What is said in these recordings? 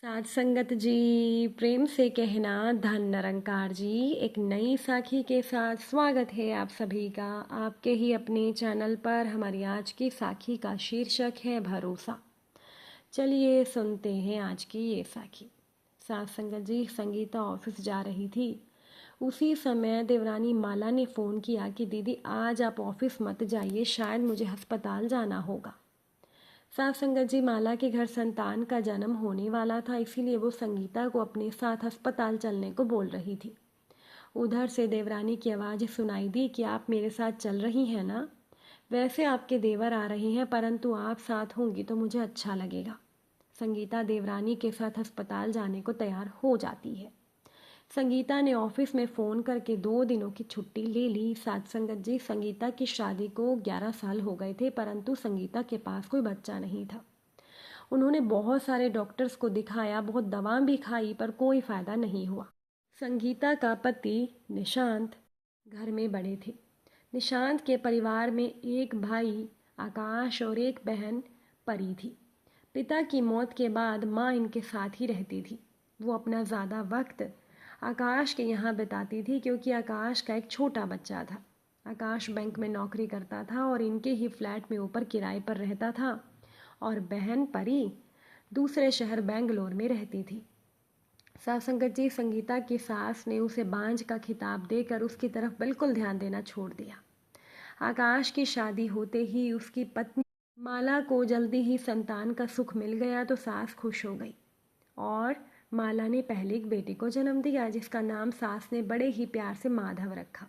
साध संगत जी, प्रेम से कहना धन निरंकार जी। एक नई साखी के साथ स्वागत है आप सभी का आपके ही अपने चैनल पर। हमारी आज की साखी का शीर्षक है भरोसा। चलिए सुनते हैं आज की ये साखी। साध संगत जी, संगीता ऑफिस जा रही थी। उसी समय देवरानी माला ने फ़ोन किया कि दीदी आज आप ऑफिस मत जाइए, शायद मुझे अस्पताल जाना होगा। साथ संगत जी, माला के घर संतान का जन्म होने वाला था, इसीलिए वो संगीता को अपने साथ अस्पताल चलने को बोल रही थी। उधर से देवरानी की आवाज़ सुनाई दी कि आप मेरे साथ चल रही हैं ना। वैसे आपके देवर आ रहे हैं, परंतु आप साथ होंगी तो मुझे अच्छा लगेगा। संगीता देवरानी के साथ अस्पताल जाने को तैयार हो जाती है। संगीता ने ऑफिस में फ़ोन करके 2 दिनों की छुट्टी ले ली। साथ संगत जी, संगीता की शादी को 11 साल हो गए थे, परंतु संगीता के पास कोई बच्चा नहीं था। उन्होंने बहुत सारे डॉक्टर्स को दिखाया, बहुत दवा भी खाई, पर कोई फ़ायदा नहीं हुआ। संगीता का पति निशांत घर में बड़े थे। निशांत के परिवार में एक भाई आकाश और एक बहन परी थी। पिता की मौत के बाद माँ इनके साथ ही रहती थी। वो अपना ज़्यादा वक्त आकाश के यहाँ बिताती थी, क्योंकि आकाश का एक छोटा बच्चा था। आकाश बैंक में नौकरी करता था और इनके ही फ्लैट में ऊपर किराए पर रहता था, और बहन परी दूसरे शहर बेंगलोर में रहती थी। सासंगत जी, संगीता की सास ने उसे बांझ का खिताब देकर उसकी तरफ बिल्कुल ध्यान देना छोड़ दिया। आकाश की शादी होते ही उसकी पत्नी माला को जल्दी ही संतान का सुख मिल गया तो सास खुश हो गई, और माला ने पहले एक बेटे को जन्म दिया, जिसका नाम सास ने बड़े ही प्यार से माधव रखा।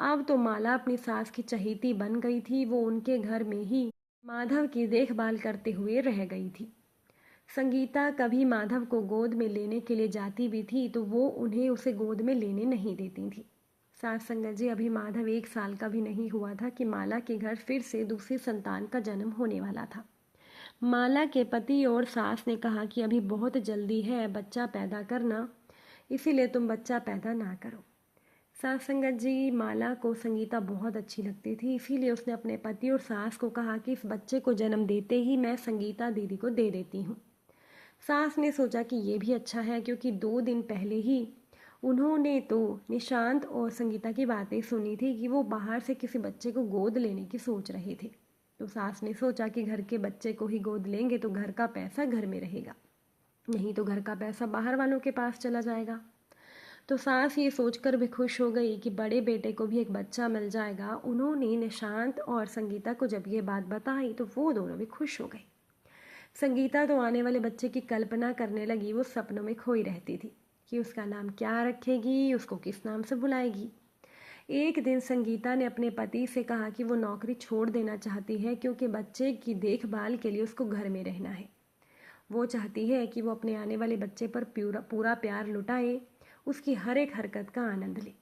अब तो माला अपनी सास की चहेती बन गई थी। वो उनके घर में ही माधव की देखभाल करते हुए रह गई थी। संगीता कभी माधव को गोद में लेने के लिए जाती भी थी तो वो उन्हें उसे गोद में लेने नहीं देती थी। सास संगत जी, अभी माधव 1 साल का भी नहीं हुआ था कि माला के घर फिर से दूसरी संतान का जन्म होने वाला था। माला के पति और सास ने कहा कि अभी बहुत जल्दी है बच्चा पैदा करना, इसीलिए तुम बच्चा पैदा ना करो। सास संगत जी, माला को संगीता बहुत अच्छी लगती थी, इसीलिए उसने अपने पति और सास को कहा कि इस बच्चे को जन्म देते ही मैं संगीता दीदी को दे देती हूँ। सास ने सोचा कि ये भी अच्छा है, क्योंकि 2 दिन पहले ही उन्होंने तो निशांत और संगीता की बातें सुनी थी कि वो बाहर से किसी बच्चे को गोद लेने की सोच रहे थे। तो सास ने सोचा कि घर के बच्चे को ही गोद लेंगे तो घर का पैसा घर में रहेगा, नहीं तो घर का पैसा बाहर वालों के पास चला जाएगा। तो सास ये सोचकर भी खुश हो गई कि बड़े बेटे को भी एक बच्चा मिल जाएगा। उन्होंने निशांत और संगीता को जब ये बात बताई तो वो दोनों भी खुश हो गए। संगीता तो आने वाले बच्चे की कल्पना करने लगी। वो सपनों में खोई रहती थी कि उसका नाम क्या रखेगी, उसको किस नाम से बुलाएगी। एक दिन संगीता ने अपने पति से कहा कि वो नौकरी छोड़ देना चाहती है, क्योंकि बच्चे की देखभाल के लिए उसको घर में रहना है। वो चाहती है कि वो अपने आने वाले बच्चे पर पूरा पूरा प्यार लुटाए, उसकी हर एक हरकत का आनंद ले।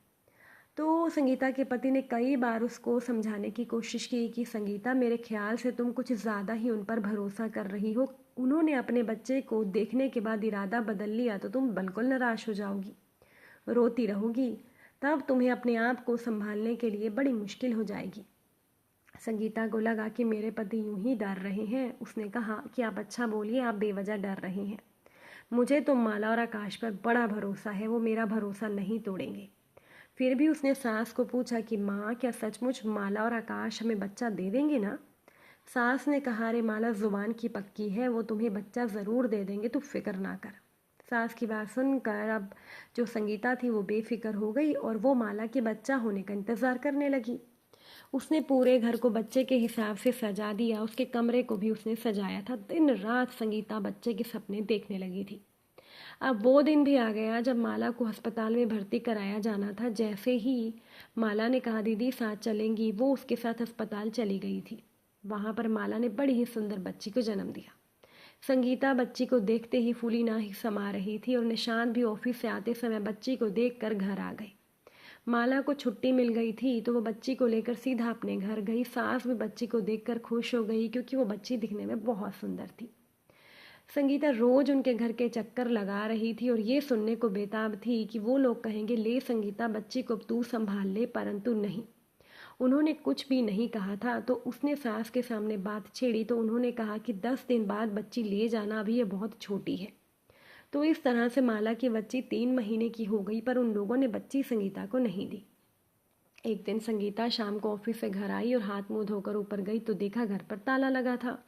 तो संगीता के पति ने कई बार उसको समझाने की कोशिश की कि संगीता, मेरे ख्याल से तुम कुछ ज़्यादा ही उन पर भरोसा कर रही हो। उन्होंने अपने बच्चे को देखने के बाद इरादा बदल लिया तो तुम बिल्कुल निराश हो जाओगी, रोती रहोगी, तब तुम्हें अपने आप को संभालने के लिए बड़ी मुश्किल हो जाएगी। संगीता को लगा कि मेरे पति यूं ही डर रहे हैं। उसने कहा कि आप अच्छा बोलिए, आप बेवजह डर रहे हैं। मुझे तो माला और आकाश पर बड़ा भरोसा है, वो मेरा भरोसा नहीं तोड़ेंगे। फिर भी उसने सास को पूछा कि माँ, क्या सचमुच माला और आकाश हमें बच्चा दे देंगे ना। सास ने कहा, अरे माला जुबान की पक्की है, वो तुम्हें बच्चा ज़रूर दे देंगे, तू फिक्र ना कर। सास की बात सुनकर अब जो संगीता थी वो बेफिक्र हो गई, और वो माला के बच्चा होने का इंतज़ार करने लगी। उसने पूरे घर को बच्चे के हिसाब से सजा दिया, उसके कमरे को भी उसने सजाया था। दिन रात संगीता बच्चे के सपने देखने लगी थी। अब वो दिन भी आ गया जब माला को अस्पताल में भर्ती कराया जाना था। जैसे ही माला ने कहा दीदी साथ चलेंगी, वो उसके साथ अस्पताल चली गई थी। वहाँ पर माला ने बड़ी ही सुंदर बच्ची को जन्म दिया। संगीता बच्ची को देखते ही फूली ना ही समा रही थी, और निशांत भी ऑफिस से आते समय बच्ची को देखकर घर आ गए। माला को छुट्टी मिल गई थी तो वो बच्ची को लेकर सीधा अपने घर गई। सास भी बच्ची को देखकर खुश हो गई, क्योंकि वो बच्ची दिखने में बहुत सुंदर थी। संगीता रोज उनके घर के चक्कर लगा रही थी और ये सुनने को बेताब थी कि वो लोग कहेंगे, ले संगीता बच्ची को तू संभाल ले, परंतु नहीं। उन्होंने कुछ भी नहीं कहा था। तो उसने सास के सामने बात छेड़ी तो उन्होंने कहा कि 10 दिन बाद बच्ची ले जाना, अभी ये बहुत छोटी है। तो इस तरह से माला की बच्ची 3 महीने की हो गई, पर उन लोगों ने बच्ची संगीता को नहीं दी। एक दिन संगीता शाम को ऑफिस से घर आई और हाथ मुंह धोकर ऊपर गई तो देखा घर पर ताला लगा था।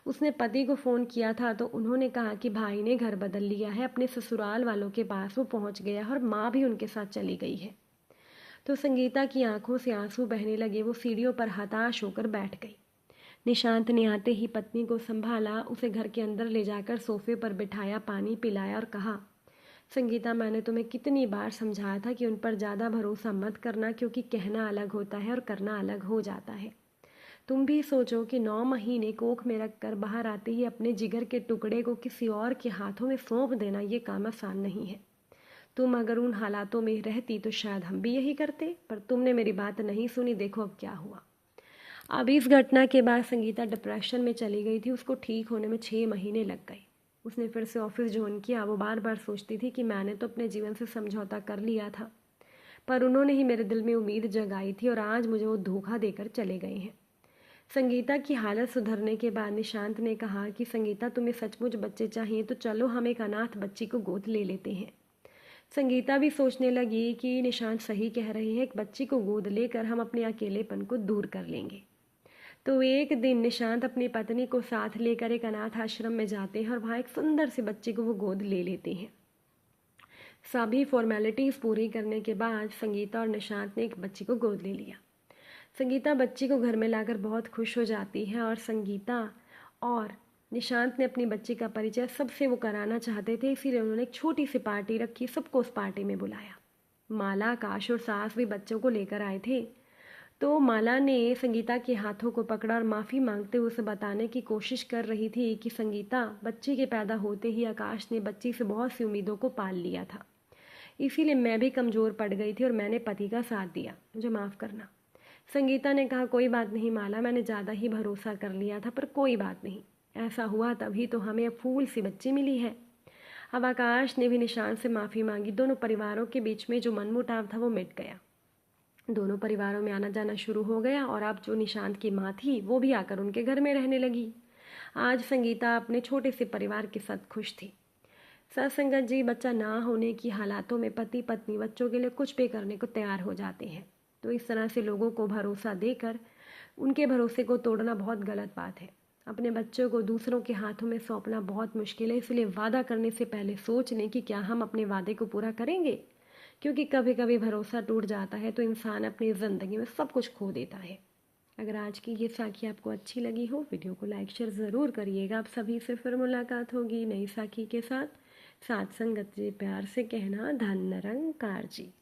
उसने पति को फ़ोन किया था तो उन्होंने कहा कि भाई ने घर बदल लिया है, अपने ससुराल वालों के पास वो पहुंच गया और माँ भी उनके साथ चली गई है। तो संगीता की आंखों से आंसू बहने लगे। वो सीढ़ियों पर हताश होकर बैठ गई। निशांत ने आते ही पत्नी को संभाला, उसे घर के अंदर ले जाकर सोफे पर बिठाया, पानी पिलाया और कहा, संगीता, मैंने तुम्हें कितनी बार समझाया था कि उन पर ज़्यादा भरोसा मत करना, क्योंकि कहना अलग होता है और करना अलग हो जाता है। तुम भी सोचो कि 9 महीने कोख में रखकर बाहर आते ही अपने जिगर के टुकड़े को किसी और के हाथों में सौंप देना, ये काम आसान नहीं है। तुम अगर उन हालातों में रहती तो शायद हम भी यही करते, पर तुमने मेरी बात नहीं सुनी। देखो अब क्या हुआ। अब इस घटना के बाद संगीता डिप्रेशन में चली गई थी। उसको ठीक होने में 6 महीने लग गए। उसने फिर से ऑफिस ज्वाइन किया। वो बार बार सोचती थी कि मैंने तो अपने जीवन से समझौता कर लिया था, पर उन्होंने ही मेरे दिल में उम्मीद जगाई थी और आज मुझे वो धोखा देकर चले गए हैं। संगीता की हालत सुधरने के बाद निशांत ने कहा कि संगीता, तुम्हें सचमुच बच्चे चाहिए तो चलो हम एक अनाथ बच्ची को गोद ले लेते हैं। संगीता भी सोचने लगी कि निशांत सही कह रहे हैं, एक बच्ची को गोद लेकर हम अपने अकेलेपन को दूर कर लेंगे। तो एक दिन निशांत अपनी पत्नी को साथ लेकर एक अनाथ आश्रम में जाते हैं और वहाँ एक सुंदर सी बच्ची को वो गोद ले लेते हैं। सभी फॉर्मेलिटीज़ पूरी करने के बाद संगीता और निशांत ने एक बच्ची को गोद ले लिया। संगीता बच्ची को घर में लाकर बहुत खुश हो जाती है और संगीता और निशांत ने अपनी बच्ची का परिचय सबसे वो कराना चाहते थे, इसीलिए उन्होंने एक छोटी सी पार्टी रखी, सबको उस पार्टी में बुलाया। माला, आकाश और सास भी बच्चों को लेकर आए थे। तो माला ने संगीता के हाथों को पकड़ा और माफ़ी मांगते हुए उसे बताने की कोशिश कर रही थी कि संगीता, बच्ची के पैदा होते ही आकाश ने बच्ची से बहुत सी उम्मीदों को पाल लिया था, इसीलिए मैं भी कमज़ोर पड़ गई थी और मैंने पति का साथ दिया, मुझे माफ़ करना। संगीता ने कहा, कोई बात नहीं माला, मैंने ज़्यादा ही भरोसा कर लिया था, पर कोई बात नहीं, ऐसा हुआ तभी तो हमें फूल सी बच्ची मिली है। अब आकाश ने भी निशांत से माफ़ी मांगी। दोनों परिवारों के बीच में जो मनमुटाव था वो मिट गया। दोनों परिवारों में आना जाना शुरू हो गया और अब जो निशांत की माँ थी वो भी आकर उनके घर में रहने लगी। आज संगीता अपने छोटे से परिवार के साथ खुश थी। सत्संगत जी, बच्चा ना होने की हालातों में पति पत्नी बच्चों के लिए कुछ भी करने को तैयार हो जाते हैं। तो इस तरह से लोगों को भरोसा देकर उनके भरोसे को तोड़ना बहुत गलत बात है। अपने बच्चों को दूसरों के हाथों में सौंपना बहुत मुश्किल है, इसलिए वादा करने से पहले सोच लें कि क्या हम अपने वादे को पूरा करेंगे, क्योंकि कभी कभी भरोसा टूट जाता है तो इंसान अपनी ज़िंदगी में सब कुछ खो देता है। अगर आज की ये साखी आपको अच्छी लगी हो, वीडियो को लाइक शेयर ज़रूर करिएगा। आप सभी से फिर मुलाकात होगी नई साखी के साथ। साथ संगत जी, प्यार से कहना, धन निरंकार जी।